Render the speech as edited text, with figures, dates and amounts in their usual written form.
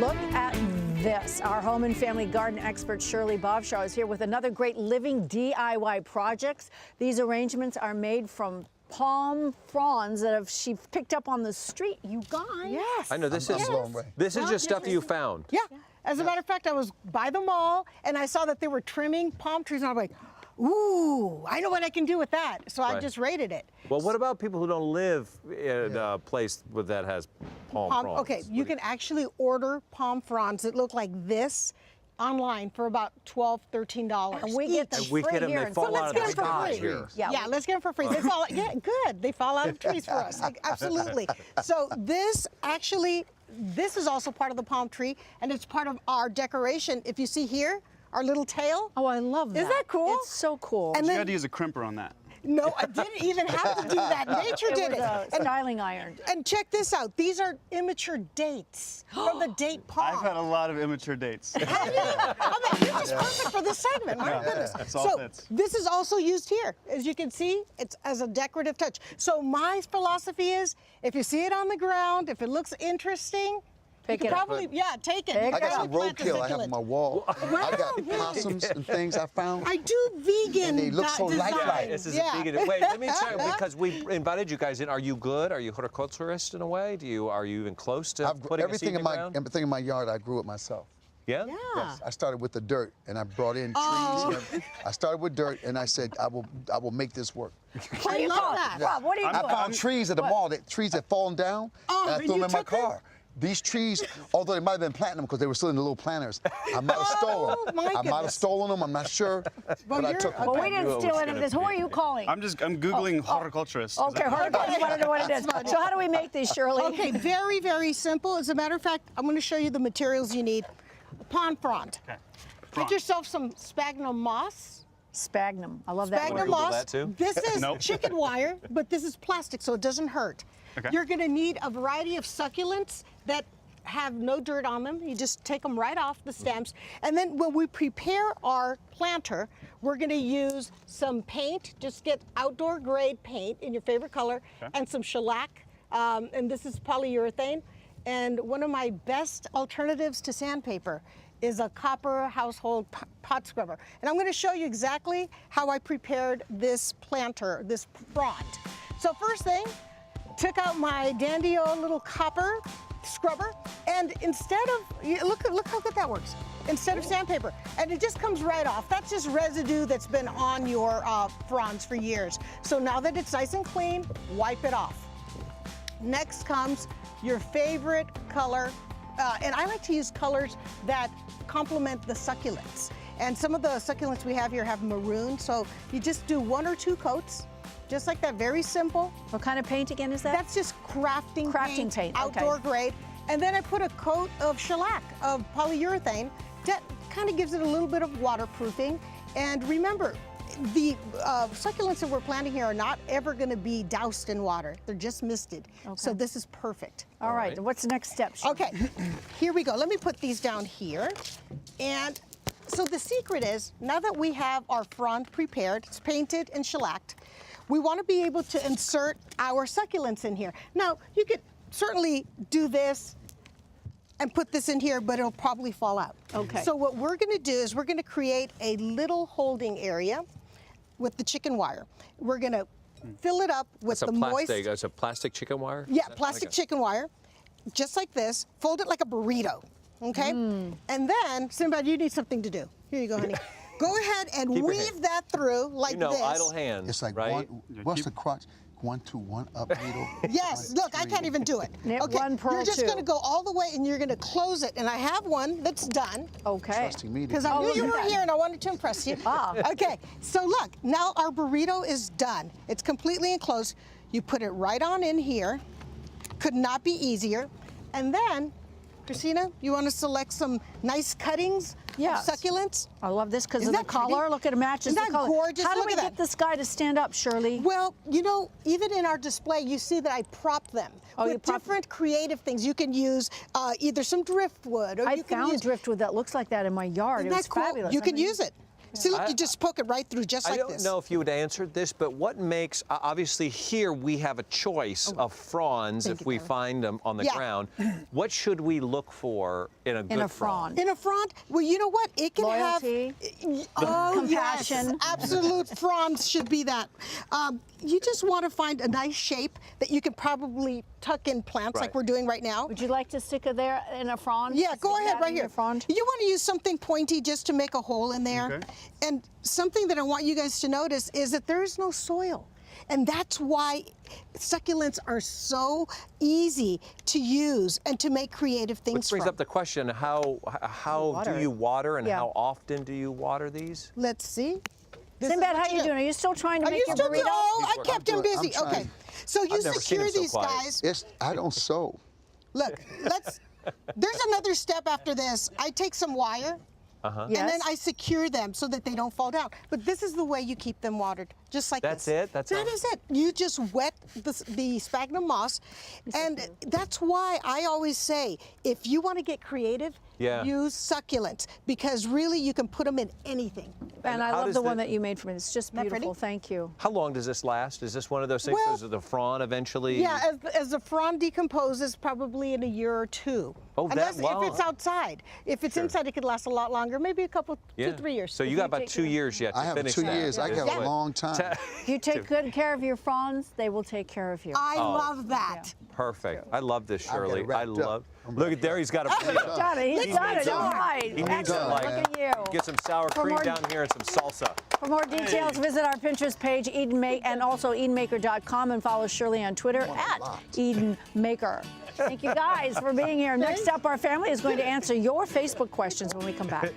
Look at this. Our home and family garden expert Shirley Bovshow is here with another great living DIY projects. These arrangements are made from Palm Fronds that she picked up on the street. You guys. Yes. I know this is just stuff you found. Yeah. As a matter of fact, I was by the mall and I saw that they were trimming palm trees and I'm like, ooh, I know what I can do with that. So I just rated it. Well, what about people who don't live in a place that has palm fronds? Okay, you can actually order palm fronds that look like this online for about $12, $13. And we get them and we free get them, here. they fall out of the sky here. here. Yeah, let's get them for free. They fall, yeah, good. They fall out of trees for us. Like, absolutely. So this is also part of the palm tree, and it's part of our decoration. If you see here, our little tail. Oh, I love that. Isn't that cool? It's so cool. And you had to use a crimper on that. No, I didn't even have to do that. Nature did it. A styling iron. And check this out. These are immature dates from the date palm. I've had a lot of immature dates. Have you? Oh, man, this is perfect for this segment. My goodness. That's all fits. This is also used here. As you can see, it's as a decorative touch. So my philosophy is, if you see it on the ground, if it looks interesting, Pick you it can up. probably, take it. I got some roadkill I have on my wall. I got possums and things I found. I do vegan. And they look so design. lifelike. This is a vegan. Wait, let me check, because we invited you guys in. Are you good? Are you horticulturist in a way? Are you even close to putting a seed in the ground? Everything in my yard, I grew it myself. Yeah? Yes, I started with the dirt, and I brought in trees. I started with dirt, and I said, I will make this work. I love that. Rob, what are you doing? I found trees at the mall, trees that fallen down, and I threw them in my car. These trees, although they might have been planting them because they were still in the little planters, I might have stolen them. I might have stolen them, I'm not sure, but I took them. Well, we didn't steal any of this. Who are you calling? I'm Googling horticulturist. Okay, horticulturist. You want to know what it is. So how do we make these, Shirley? Okay, very, very simple. As a matter of fact, I'm going to show you the materials you need. Palm frond. Okay. Get yourself some sphagnum moss. Sphagnum. I love that Sphagnum word. moss. That too? This is Nope. chicken wire, but this is plastic, so it doesn't hurt. Okay. You're going to need a variety of succulents that have no dirt on them. You just take them right off the stems. And then when we prepare our planter, we're going to use some paint. Just get outdoor grade paint in your favorite color, and some shellac. And this is polyurethane. And one of my best alternatives to sandpaper is a copper household pot scrubber. And I'm going to show you exactly how I prepared this planter, this frond. So first thing, took out my dandy old little copper scrubber, and instead of, look how good that works, instead of sandpaper, and it just comes right off. That's just residue that's been on your fronds for years. So now that it's nice and clean, wipe it off. Next comes your favorite color, and I like to use colors that complement the succulents. And some of the succulents we have here have maroon, so you just do 1 or 2 coats. Just like that, very simple. What kind of paint again is that? That's just crafting paint, okay. outdoor grade. And then I put a coat of shellac, of polyurethane. That kind of gives it a little bit of waterproofing. And remember, the succulents that we're planting here are not ever going to be doused in water. They're just misted. Okay. So this is perfect. All right. What's the next step, Shirley? Okay, here we go. Let me put these down here. And so the secret is, now that we have our frond prepared, it's painted and shellacked, we want to be able to insert our succulents in here. Now, you could certainly do this and put this in here, but it'll probably fall out. Okay. So what we're going to do is we're going to create a little holding area with the chicken wire. We're going to fill it up with the moist. It's a plastic chicken wire? Yeah, plastic chicken wire, just like this. Fold it like a burrito, okay? And then, Simba, you need something to do. Here you go, honey. Go ahead and weave that through like this. Idle hands. It's like right? what's the crutch? 1, 2, 1 up needle. Yes, look, I can't even do it. Knit Okay, one, purl you're just two. going to go all the way and you're going to close it. And I have one that's done. Okay. Trusting me. Because I knew you were here and I wanted to impress you. Okay, so look, now our burrito is done. It's completely enclosed. You put it right on in here. Could not be easier. And then, Christina, you want to select some nice cuttings of succulents? I love this because of Isn't the that pretty? color. Look at it matches Isn't the that color. gorgeous? How do Look we at get that. this guy to stand up, Shirley? Well, you know, even in our display, you see that I prop them with different creative things. You can use either some driftwood, or I you can found use driftwood that looks like that in my yard. Isn't It was that cool? fabulous. You can use it. See, look, you just poke it right through, just like this. I don't know if you would answer this, but what makes, obviously here we have a choice of fronds if we find them on the ground. What should we look for in a good frond? In a frond? Well, you know what? It can Loyalty, have compassion. Yes, absolute fronds should be that. You just want to find a nice shape that you could probably tuck in plants like we're doing right now. Would you like to stick it there in a frond? Yeah, go ahead right here. Frond? You want to use something pointy just to make a hole in there. Okay. And something that I want you guys to notice is that there is no soil. And that's why succulents are so easy to use and to make creative things Which brings from. up the question, how do you water and how often do you water these? Let's see. Sinbad, how are you doing? Are you still trying to Are make you your still burrito? doing? Oh, I kept him busy. I'm trying. Okay. So you I've never seen secure him so these quiet. guys. I don't sew. Look, there's another step after this. I take some wire. Yes. And then I secure them so that they don't fall down. But this is the way you keep them watered, just like That's this. it? That is it. You just wet the sphagnum moss. And that's why I always say, if you want to get creative, use succulents. Because really, you can put them in anything. And I love the one that you made for me. It's just Isn't that beautiful. pretty? Thank you. How long does this last? Is this one of those things? Well, Does the frond eventually? Yeah, as the frond decomposes, probably in a year or two. Oh, Unless that long. if it's outside. If it's inside, it could last a lot longer, maybe a couple, 2-3 years. So you got about 2 years yet to I have finish 2 that. years. I got a long time. If you take good care of your fronds, they will take care of you. I love that. Perfect. I love this, Shirley. it wrapped up. Look at there. He's got a burrito. Done it. He's done it. All right. He needs Excellent. like Look at you. get some sour For cream more- down here and some salsa. For more details, visit our Pinterest page, and also EdenMaker.com, and follow Shirley on Twitter at EdenMaker. Thank you guys for being here. Next up, our family is going to answer your Facebook questions when we come back.